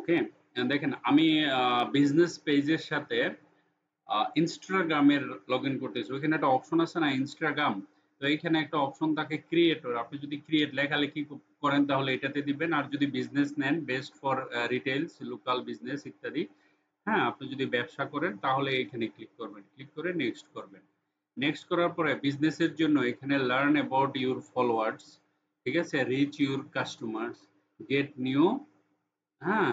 ওকে, দেখেন আমি বিজনেস পেজের সাথে ইনস্টাগ্রামের লগ ইন করতেছি। ওইখানে একটা অপশন আছে না ইনস্টাগ্রাম, তো এইখানে একটা অপশন থাকে ক্রিয়েটর। আপনি যদি ক্রিয়েট লেখালেখি করেন তাহলে এটাতে দিবেন, আর যদি বিজনেস নেন বেস্ট ফর রিটেলস লোকাল বিজনেস ইত্যাদি, হ্যাঁ আপনি যদি ব্যবসা করেন তাহলে এখানে ক্লিক করবেন, ক্লিক করে নেক্সট করবেন। নেক্সট করার পরে বিজনেসের জন্য এখানে লার্ন অ্যাবাউট ইউর ফলোয়ার্স, ঠিক আছে, reach your customers, get new, হ্যাঁ,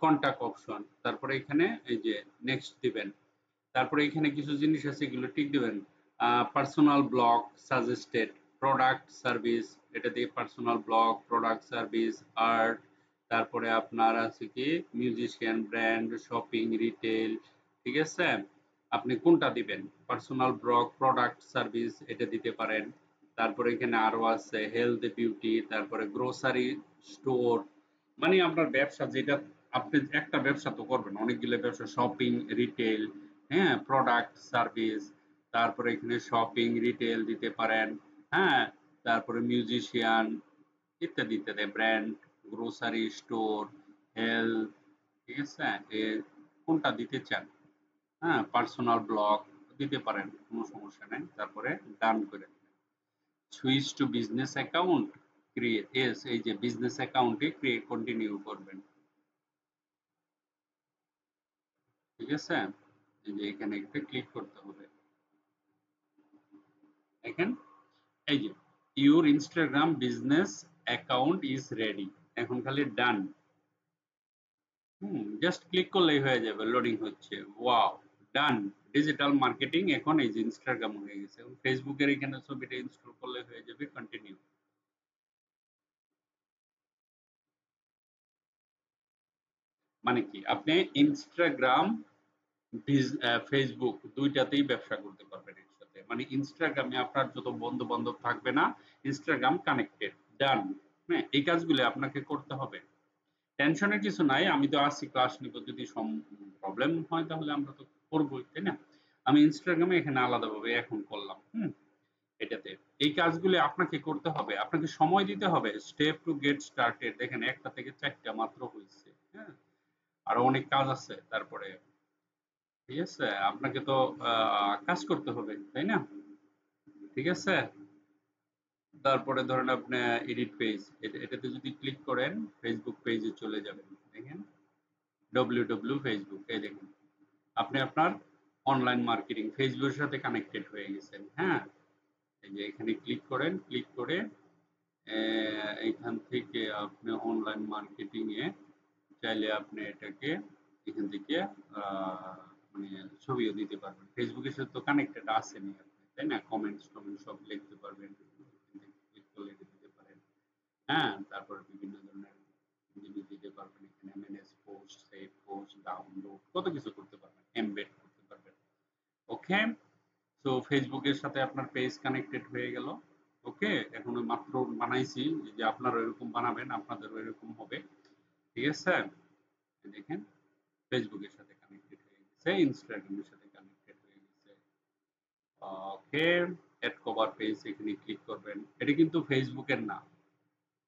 কন্টাক্ট অপশন, তারপরে এখানে এই যে নেক্সট দিবেন। তারপরে এখানে কিছু জিনিস আছে এগুলো টিক দিবেন। Personal blog, suggested, product service, এটা দিয়ে personal blog, product service, art, তারপরে আপনার আছে কি মিউজিশিয়ান, ব্র্যান্ড, শপিং, রিটেল, ঠিক আছে, আপনি কোনটা দিবেন, পার্সোনাল ব্লগ, প্রোডাক্ট সার্ভিস এটা দিতে পারেন। তারপরে এখানে আরো আছে হেলথ, বিউটি, তারপরে গ্রোসারি স্টোর, মানে আপনার ব্যবসা যেটা, আপনি একটা ব্যবসা তো করবেন, অনেকগুলো ব্যবসা, শপিং, রিটেল, হ্যাঁ, প্রোডাক্ট সার্ভিস, তারপরে এখানে শপিং রিটেল দিতে পারেন, হ্যাঁ, তারপরে মিউজিশিয়ান ইত্যাদি ইত্যাদি, ব্র্যান্ড, গ্রোসারি স্টোর, হেলথ, ঠিক আছে, কোনটা দিতে চান, হ্যাঁ, পার্সোনাল ব্লগ দিতে পারেন, কোনো সমস্যা নেই। তারপরে ডান করে switch to business account, create, এস এই যে বিজনেস অ্যাকাউন্টে ক্রিয়েট কন্টিনিউ করবেন, ঠিক আছে, এই যে এখানে একটা ক্লিক করতে হবে। দেখেন এই যে your Instagram business account is ready, এখন খালি ডান, জাস্ট ক্লিক করলেই হয়ে যাবে, লোডিং হচ্ছে, ওয়াও, ডান, ডিজিটাল মার্কেটিং এখন এই যে ইনস্টাগ্রাম হয়ে গেছে, এবং ফেসবুকের এখানে ছবিটা ইনস্টল করলে হয়ে যাবে, কন্টিনিউ। মানে কি আপনি ইনস্টাগ্রাম, ফেসবুক দুইটাতেই ব্যবসা করতে পারবেন একসাথে, মানে ইনস্টাগ্রামে আপনার যত বন্ধু বান্ধব থাকবে না, ইনস্টাগ্রাম কানেক্টেড, ডান। হ্যাঁ, এই কাজগুলো আপনাকে করতে হবে, টেনশনের কিছু নাই, আমি তো আসছি ক্লাস নিব, যদি প্রবলেম হয় তাহলে আমরা তো করবোই, তাই না। আমি ইনস্টাগ্রামে এখানে আলাদাভাবে এখন করলাম, এটাতে এই কাজগুলো আপনাকে করতে হবে, আপনাকে সময় দিতে হবে, স্টেপ টু গেট স্টার্টেড, দেখেন একটা থেকে চারটা মাত্র হয়েছে, হ্যাঁ, আরো অনেক কাজ আছে। তারপরে ঠিক আছে, আপনাকে তো কাজ করতে হবে, তাই না, ঠিক আছে। তারপরে ধরেন আপনি এডিট পেজ, এটাতে যদি ক্লিক করেন ফেসবুক পেজে চলে যাবেন, দেখেন ডব্লিউ ফেসবুক, এই দেখেন আপনি আপনার অনলাইন মার্কেটিং ফেসবুকের সাথে কানেক্টেড হয়ে গেছেন, হ্যাঁ, এই যে এখানে ক্লিক করেন, ক্লিক করে এইখান থেকে আপনি অনলাইন মার্কেটিং এ চাইলে আপনি এটাকে এখান থেকে মানে ছবিও দিতে পারবেন, ফেসবুকের সাথে তো কানেক্টেড আছেনই আপনি, তাই না, কমেন্টস টমেন্ট সব লিখতে পারবেন, ক্লিক করলে এটা দিতে পারেন, হ্যাঁ, তারপর বিভিন্ন ধরনের জিনিস দিতে পারবেন, এখানে manage post, save post, download, কত কিছু করতে পারবেন, এমবেড করতে পারবেন। ওকে, তো ফেসবুকের সাথে আপনার পেজ কানেক্টেড হয়ে গেল। ওকে, এখন মাত্র বানাইছি, যে আপনারা এরকম বানাবেন, আপনাদেরও এরকম হবে, ঠিক আছে। দেখেন ফেসবুকের সাথে কানেক্টেড হয়ে গেছে, ইনস্টাগ্রামের সাথে কানেক্টেড হয়ে গেছে। ওকে, এড কভার পেজ, এখানে ক্লিক করবেন, এটা কিন্তু ফেসবুকের না,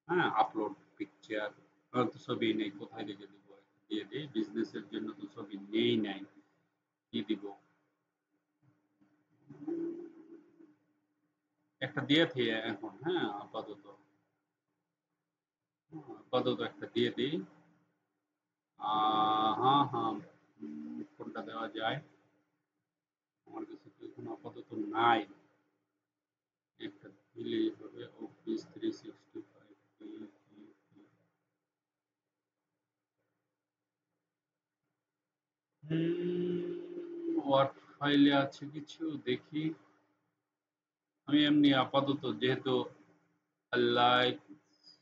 হ্যাঁ, আপলোড পিকচার, তো ছবি নেই, কোথায় লিখে দিব, দিয়ে দিই, বিজনেসের জন্য তো ছবি নেই, নাই, কি দিব, একটা দিয়ে থিয়ে এখন, হ্যাঁ, আপাতত, আপাতত একটা দিয়ে দিই। হ্যাঁ হ্যাঁ, কোনটা দেওয়া যায়, আমার কাছে তো এখন আপাতত নাই, একটা দিলেই হবে, অফিস 365, ওয়ার্ড ফাইলে আছে কিছু, দেখি, আমি এমনি আপাতত যেহেতু লাইক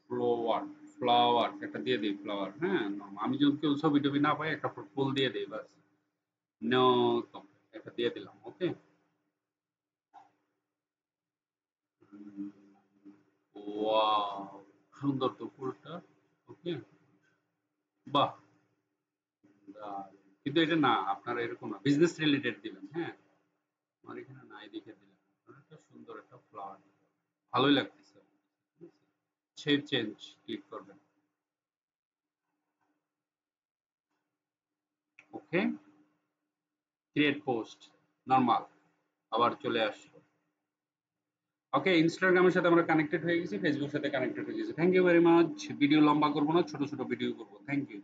ফ্লাওয়ার, ফ্লাওয়ার একটা দিয়ে দিই, ফ্লাওয়ার, হ্যাঁ, আমি যদি কেউ ছবি টবি না পাই একটা ফুল দিয়ে দিই বাস, নো, একটা দিয়ে দিলাম, ওকে। ওয়াও, সুন্দর তো ফুলটা, ওকে, বাহ, কিন্তু এটা না, আপনারা এরকম না, বিজনেস রিলেটেড দিবেন, হ্যাঁ, আমার এখানে নাই দেখে দিলাম, আপনারা একটা সুন্দর একটা ফ্লাওয়ার, ভালোই লাগতেছে, সেভ চেঞ্জ ক্লিক করবেন, ওকে, ক্রিয়েট পোস্ট, নরমাল, আবার চলে আসলো। ওকে, ইনস্টাগ্রামের সাথে আমরা কানেক্টেড হয়ে গেছি, ফেসবুকের সাথে কানেক্টেড হয়ে গেছি। Thank you very much. Video লম্বা করবো না, ছোট ছোট ভিডিও করবো। Thank you.